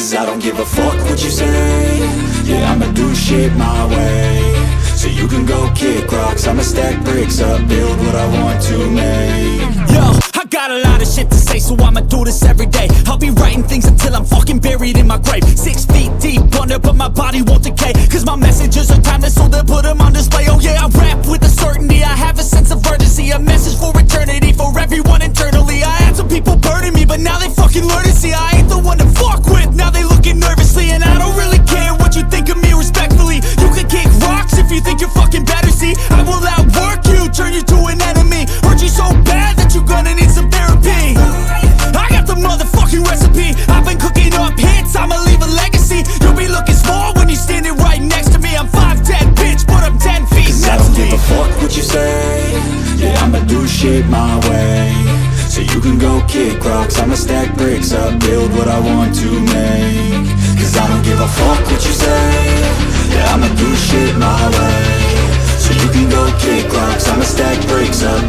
Cause I don't give a fuck what you say. Yeah, I'ma do shit my way. So you can go kick rocks, I'ma stack bricks up, build what I want to make. Yo, I got a lot of shit to say, so I'ma do this every day. I'll be writing things until I'm fucking buried in my grave. 6 feet deep under, but my body won't decay. Cause my messages are timeless, so they'll put them on display. Oh yeah, I rap with a certainty, I have a sense of urgency. A message for eternity, for everyone internally. I had some people burning me, but now they fucking learn to see I ain't the one to fuck with, now they looking nervously. And I don't really care what you think of me, respectfully. You can kick rocks if you think you're fucking better, see. I will outwork you, turn you to an enemy. Hurt you so bad that you're gonna need some therapy. I got the motherfucking recipe, I've been cooking up hits, I'ma leave a legacy. You'll be looking small when you're standing right next to me. I'm 5'10", bitch, but I'm 10 feet. Cause I don't give a fuck what you say. Yeah, I'ma do shit my way. So you can go kick rocks, I'ma stack bricks up, build what I want to make. Cause I don't give a fuck what you say. Yeah, I'ma do shit my way. So you can go kick rocks, I'ma stack bricks up,